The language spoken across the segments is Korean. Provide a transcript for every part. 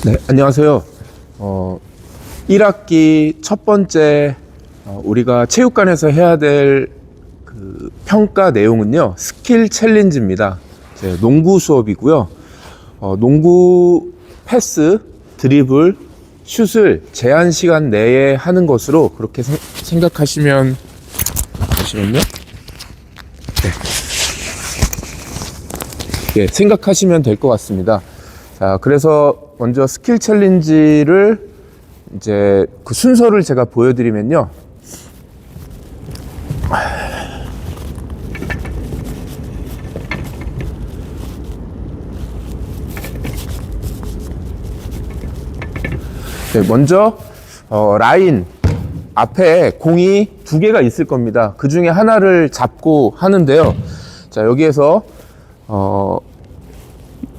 네, 안녕하세요. 1학기 첫 번째 우리가 체육관에서 해야 될 그 평가 내용은요, 스킬 챌린지입니다. 농구 수업이고요. 농구 패스, 드리블, 슛을 제한 시간 내에 하는 것으로 그렇게 생각하시면, 잠시만요. 네, 생각하시면 될 것 같습니다. 자, 그래서 먼저 스킬 챌린지를 이제 그 순서를 제가 보여드리면요. 네, 먼저 라인 앞에 공이 두 개가 있을 겁니다. 그 중에 하나를 잡고 하는데요. 자, 여기에서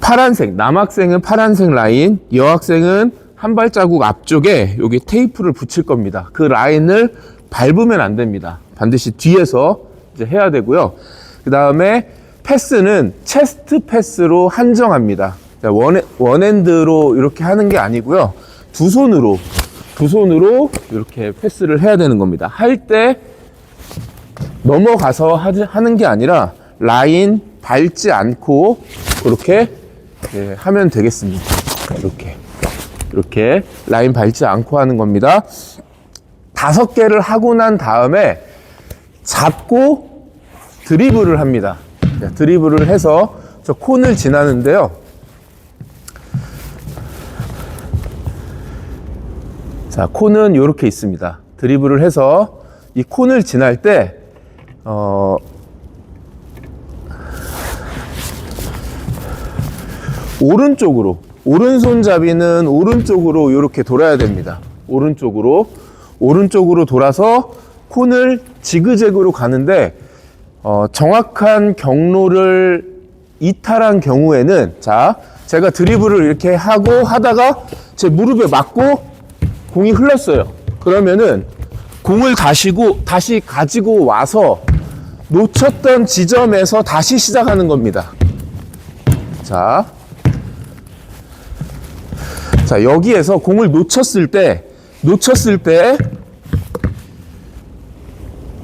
파란색, 남학생은 파란색 라인, 여학생은 한 발자국 앞쪽에 여기 테이프를 붙일 겁니다. 그 라인을 밟으면 안 됩니다. 반드시 뒤에서 이제 해야 되고요. 그 다음에 패스는 체스트 패스로 한정합니다. 원핸드로 이렇게 하는 게 아니고요. 두 손으로 이렇게 패스를 해야 되는 겁니다. 할 때 넘어가서 하는 게 아니라 라인 밟지 않고 이렇게 하면 되겠습니다. 이렇게 라인 밟지 않고 하는 겁니다. 5개를 하고 난 다음에 잡고 드리블을 합니다. 드리블을 해서 저 콘을 지나는데요. 자, 콘은 이렇게 있습니다. 드리블을 해서 이 콘을 지날 때 오른쪽으로, 오른손잡이는 오른쪽으로 이렇게 돌아야 됩니다. 오른쪽으로 돌아서 콘을 지그재그로 가는데 정확한 경로를 이탈한 경우에는, 자, 제가 드리블을 이렇게 하다가 제 무릎에 맞고 공이 흘렀어요. 그러면은 공을 다시 가지고 와서 놓쳤던 지점에서 다시 시작하는 겁니다. 자, 여기에서 공을 놓쳤을 때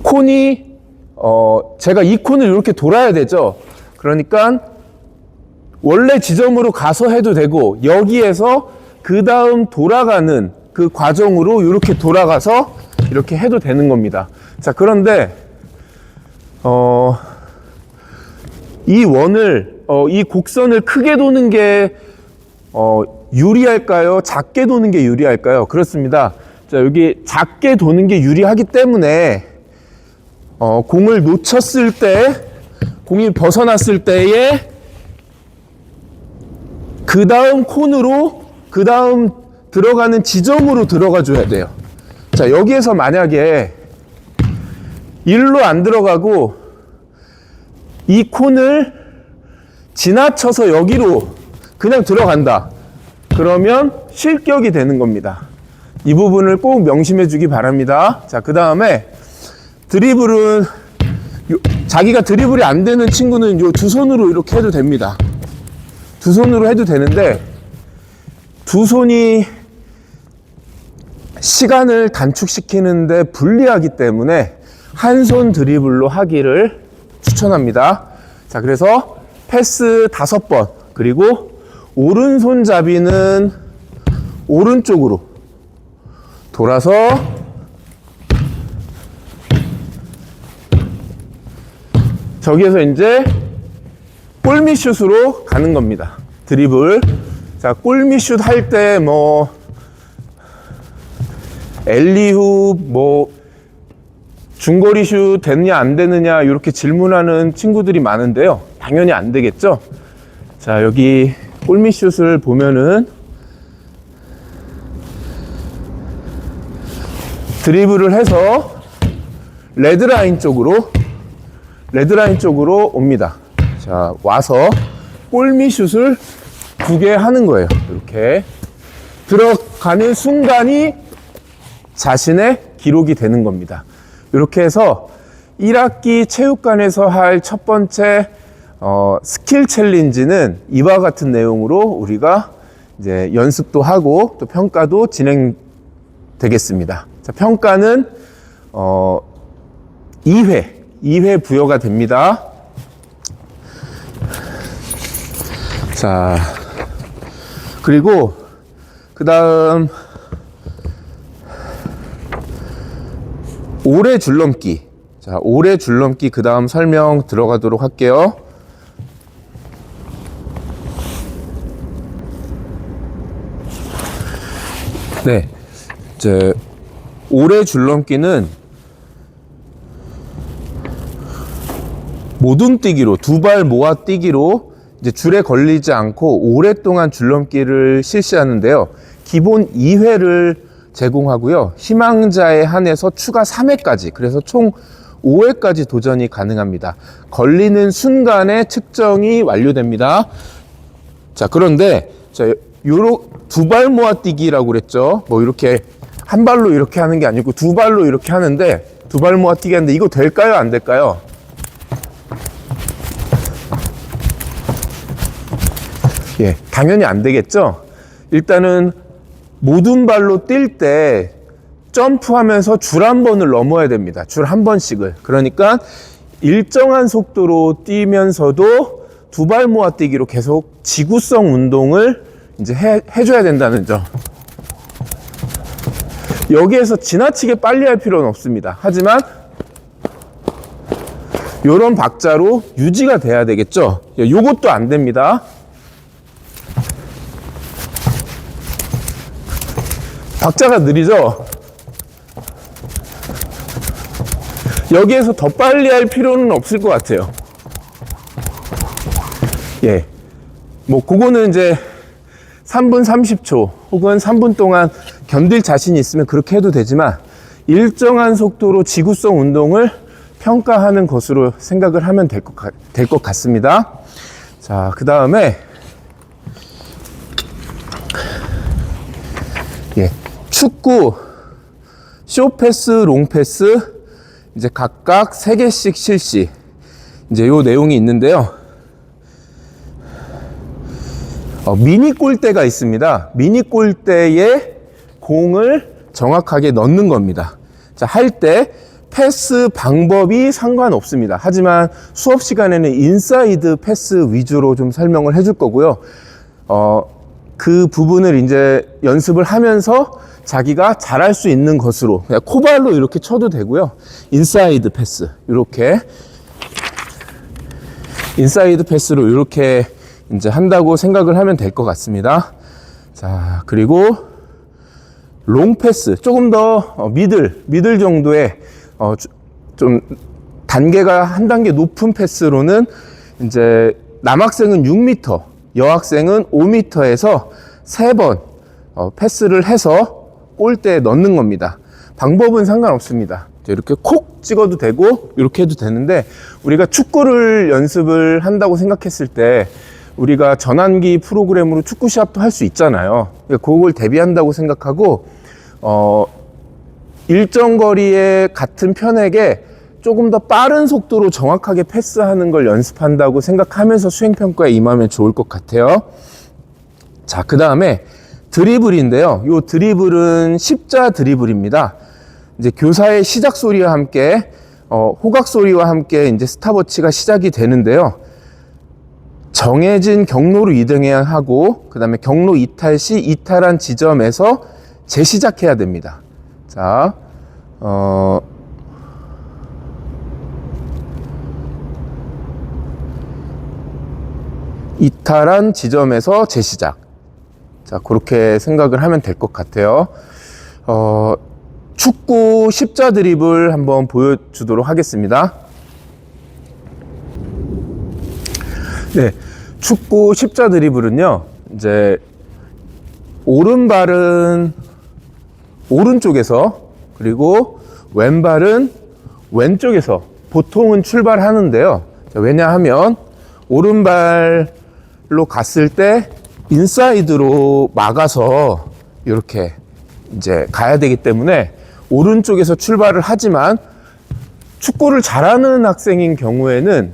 콘이 제가 이 콘을 이렇게 돌아야 되죠. 그러니까 원래 지점으로 가서 해도 되고, 여기에서 그 다음 돌아가는 그 과정으로 이렇게 돌아가서 이렇게 해도 되는 겁니다. 자, 그런데 이 곡선을 크게 도는 게 유리할까요? 작게 도는 게 유리할까요? 그렇습니다. 자, 여기 작게 도는 게 유리하기 때문에 공을 놓쳤을 때, 공이 벗어났을 때에 그 다음 콘으로, 그 다음 들어가는 지점으로 들어가 줘야 돼요. 자, 여기에서 만약에 일로 안 들어가고 이 콘을 지나쳐서 여기로 그냥 들어간다. 그러면 실격이 되는 겁니다. 이 부분을 꼭 명심해 주기 바랍니다. 자, 그 다음에 드리블은, 자기가 드리블이 안 되는 친구는 요 두 손으로 이렇게 해도 됩니다. 두 손으로 해도 되는데, 두 손이 시간을 단축시키는데 불리하기 때문에 한 손 드리블로 하기를 추천합니다. 자, 그래서 패스 5번, 그리고 오른손잡이는 오른쪽으로 돌아서 저기에서 이제 골밑슛으로 가는 겁니다. 드리블. 자, 골밑슛 할 때 엘리훅, 중거리 슛 되느냐 안 되느냐 이렇게 질문하는 친구들이 많은데요. 당연히 안 되겠죠. 자, 여기 골밑슛을 보면은 드리블을 해서 레드라인 쪽으로 옵니다. 자, 와서 골밑슛을 2개 하는 거예요. 이렇게 들어가는 순간이 자신의 기록이 되는 겁니다. 이렇게 해서 1학기 체육관에서 할 첫 번째 스킬 챌린지는 이와 같은 내용으로 우리가 이제 연습도 하고 또 평가도 진행되겠습니다. 자, 평가는 2회 부여가 됩니다. 자, 그리고 그 다음 오래 줄넘기. 자, 오래 줄넘기 그 다음 설명 들어가도록 할게요. 네, 이제 오래 줄넘기는 모둠 뛰기로, 두 발 모아 뛰기로 이제 줄에 걸리지 않고 오랫동안 줄넘기를 실시하는데요. 기본 2회를 제공하고요. 희망자에 한해서 추가 3회까지, 그래서 총 5회까지 도전이 가능합니다. 걸리는 순간에 측정이 완료됩니다. 자, 그런데 요런 두 발 모아 뛰기라고 그랬죠. 뭐 이렇게 한 발로 이렇게 하는 게 아니고 두 발로 이렇게 하는데, 두 발 모아 뛰기 하는데 이거 될까요? 안 될까요? 예, 당연히 안 되겠죠. 일단은 모든 발로 뛸 때 점프하면서 줄 한 번을 넘어야 됩니다. 줄 한 번씩을. 그러니까 일정한 속도로 뛰면서도 두 발 모아 뛰기로 계속 지구성 운동을 이제 해줘야 된다는 점. 여기에서 지나치게 빨리 할 필요는 없습니다. 하지만 요런 박자로 유지가 돼야 되겠죠. 요것도 안 됩니다. 박자가 느리죠? 여기에서 더 빨리 할 필요는 없을 것 같아요. 예. 뭐, 그거는 이제 3분 30초 혹은 3분 동안 견딜 자신이 있으면 그렇게 해도 되지만, 일정한 속도로 지구성 운동을 평가하는 것으로 생각을 하면 될 것 같습니다. 자, 그 다음에, 예. 축구, 쇼패스, 롱패스, 이제 각각 3개씩 실시. 이제 요 내용이 있는데요. 미니 골대가 있습니다. 미니 골대에 공을 정확하게 넣는 겁니다. 자, 할 때 패스 방법이 상관없습니다. 하지만 수업 시간에는 인사이드 패스 위주로 좀 설명을 해줄 거고요. 그 부분을 이제 연습을 하면서 자기가 잘할 수 있는 것으로 그냥 코발로 이렇게 쳐도 되고요. 인사이드 패스, 이렇게 인사이드 패스로 이렇게 이제 한다고 생각을 하면 될 것 같습니다. 자, 그리고 롱 패스, 조금 더 미들 정도의 좀 단계가 한 단계 높은 패스로는 이제 남학생은 6m, 여학생은 5m에서 3번 패스를 해서 골대에 넣는 겁니다. 방법은 상관없습니다. 이렇게 콕 찍어도 되고 이렇게 해도 되는데, 우리가 축구를 연습을 한다고 생각했을 때 우리가 전환기 프로그램으로 축구 시합도 할 수 있잖아요. 그걸 대비한다고 생각하고 일정 거리의 같은 편에게 조금 더 빠른 속도로 정확하게 패스하는 걸 연습한다고 생각하면서 수행평가에 임하면 좋을 것 같아요. 자, 그 다음에 드리블인데요. 요 드리블은 십자 드리블입니다. 이제 교사의 시작 소리와 함께, 호각 소리와 함께 이제 스탑워치가 시작이 되는데요. 정해진 경로로 이동해야 하고, 그 다음에 경로 이탈 시 이탈한 지점에서 재시작해야 됩니다. 자, 이탈한 지점에서 재시작. 자, 그렇게 생각을 하면 될 것 같아요. 축구 십자 드리블 한번 보여주도록 하겠습니다. 네, 축구 십자 드리블은요, 이제 오른발은 오른쪽에서, 그리고 왼발은 왼쪽에서 보통은 출발하는데요. 자, 왜냐하면 오른발로 갔을 때 인사이드로 막아서 이렇게 이제 가야 되기 때문에 오른쪽에서 출발을 하지만, 축구를 잘하는 학생인 경우에는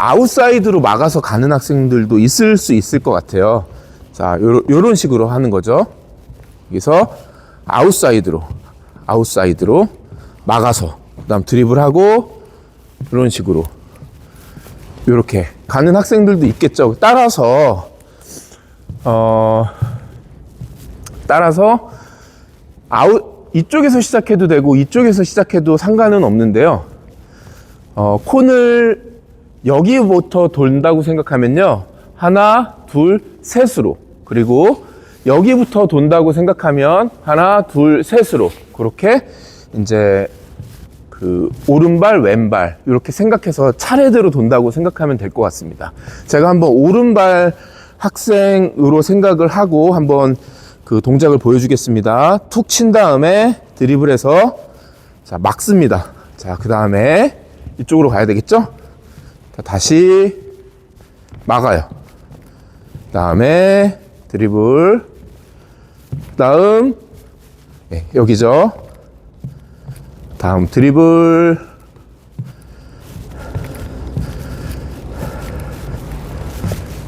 아웃사이드로 막아서 가는 학생들도 있을 수 있을 것 같아요. 자, 요런 식으로 하는 거죠. 여기서 아웃사이드로 막아서, 그 다음 드리블하고, 이런 식으로. 요렇게 가는 학생들도 있겠죠. 따라서 이쪽에서 시작해도 되고, 이쪽에서 시작해도 상관은 없는데요. 콘을 여기부터 돈다고 생각하면요. 하나, 둘, 셋으로. 그리고 여기부터 돈다고 생각하면 하나, 둘, 셋으로. 그렇게 이제 그 오른발, 왼발 이렇게 생각해서 차례대로 돈다고 생각하면 될 것 같습니다. 제가 한번 오른발 학생으로 생각을 하고 한번 그 동작을 보여주겠습니다. 툭 친 다음에 드리블해서 자, 막습니다. 자, 그 다음에 이쪽으로 가야 되겠죠? 자, 다시 막아요. 그 다음에 드리블, 다음 네, 여기죠. 다음 드리블,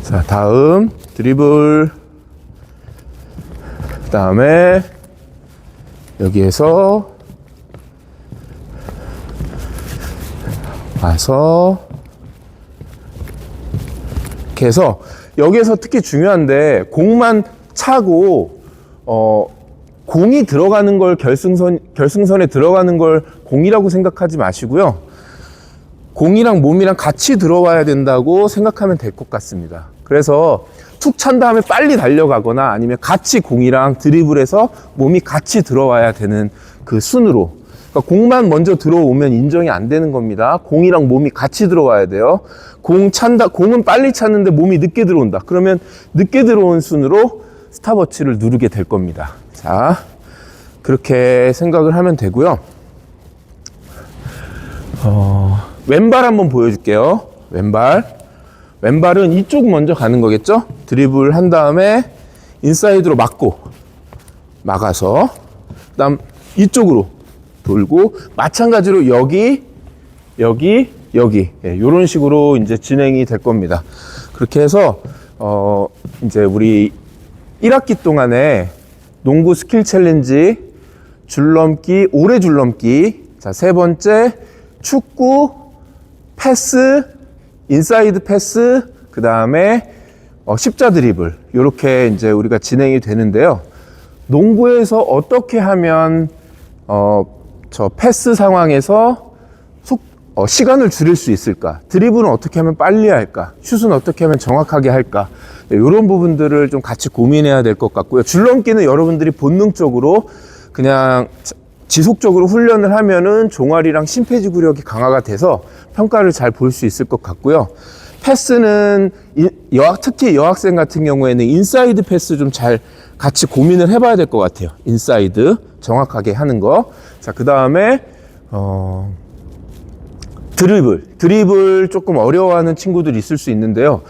자, 다음 드리블, 그 다음에 여기에서 와서 이렇게 해서, 여기에서 특히 중요한데 공만 차고 공이 들어가는 걸 결승선에 들어가는 걸 공이라고 생각하지 마시고요. 공이랑 몸이랑 같이 들어와야 된다고 생각하면 될 것 같습니다. 그래서 툭 찬 다음에 빨리 달려가거나 아니면 같이 공이랑 드리블해서 몸이 같이 들어와야 되는 그 순으로. 그러니까 공만 먼저 들어오면 인정이 안 되는 겁니다. 공이랑 몸이 같이 들어와야 돼요. 공은 빨리 찼는데 몸이 늦게 들어온다. 그러면 늦게 들어온 순으로 스탑워치를 누르게 될 겁니다. 자, 그렇게 생각을 하면 되고요. 왼발 한번 보여줄게요. 왼발은 이쪽 먼저 가는 거겠죠? 드리블 한 다음에 인사이드로 막아서, 그 다음 이쪽으로 돌고, 마찬가지로 여기, 이런 식으로 이제 진행이 될 겁니다. 그렇게 해서, 이제 우리 1학기 동안에 농구 스킬 챌린지, 줄넘기, 오래 줄넘기, 자, 세 번째, 축구, 패스, 인사이드 패스, 그 다음에 십자 드리블, 이렇게 이제 우리가 진행이 되는데요. 농구에서 어떻게 하면 저 패스 상황에서 시간을 줄일 수 있을까? 드리블은 어떻게 하면 빨리 할까? 슛은 어떻게 하면 정확하게 할까? 네, 이런 부분들을 좀 같이 고민해야 될 것 같고요. 줄넘기는 여러분들이 본능적으로 그냥 지속적으로 훈련을 하면은 종아리랑 심폐지구력이 강화가 돼서 평가를 잘 볼 수 있을 것 같고요. 패스는 특히 여학생 같은 경우에는 인사이드 패스 좀 잘 같이 고민을 해봐야 될 것 같아요. 인사이드 정확하게 하는 거. 자, 그 다음에 드리블 조금 어려워하는 친구들이 있을 수 있는데요.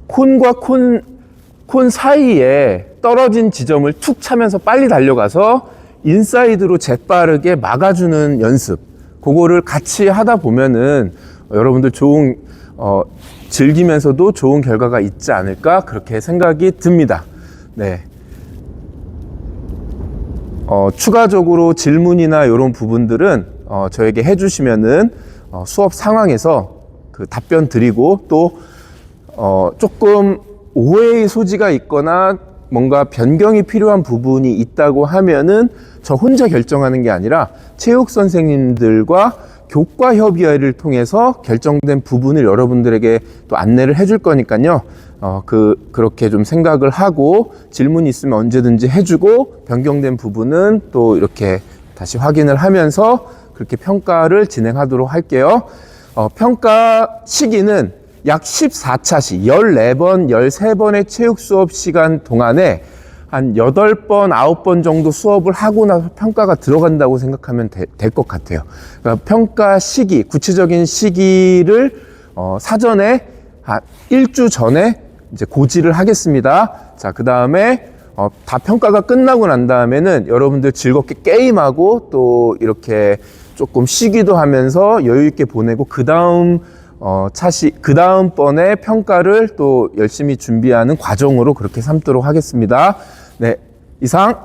콘과 콘 사이에 떨어진 지점을 툭 차면서 빨리 달려가서 인사이드로 재빠르게 막아주는 연습, 그거를 같이 하다 보면은 여러분들 즐기면서도 좋은 결과가 있지 않을까, 그렇게 생각이 듭니다. 네. 추가적으로 질문이나 이런 부분들은 저에게 해주시면은 수업 상황에서 그 답변 드리고, 또 조금 오해의 소지가 있거나 뭔가 변경이 필요한 부분이 있다고 하면은 저 혼자 결정하는 게 아니라 체육 선생님들과 교과 협의회를 통해서 결정된 부분을 여러분들에게 또 안내를 해줄 거니까요. 그렇게 좀 생각을 하고, 질문이 있으면 언제든지 해주고, 변경된 부분은 또 이렇게 다시 확인을 하면서 그렇게 평가를 진행하도록 할게요. 평가 시기는 약 14차시, 14번, 13번의 체육 수업 시간 동안에 한 8번, 9번 정도 수업을 하고 나서 평가가 들어간다고 생각하면 될 것 같아요. 그러니까 평가 시기, 구체적인 시기를 사전에 한 1주 전에 이제 고지를 하겠습니다. 자, 그 다음에 다 평가가 끝나고 난 다음에는 여러분들 즐겁게 게임하고 또 이렇게 조금 쉬기도 하면서 여유 있게 보내고, 그 다음 그 다음번에 평가를 또 열심히 준비하는 과정으로 그렇게 삼도록 하겠습니다. 네, 이상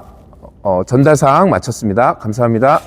전달사항 마쳤습니다. 감사합니다.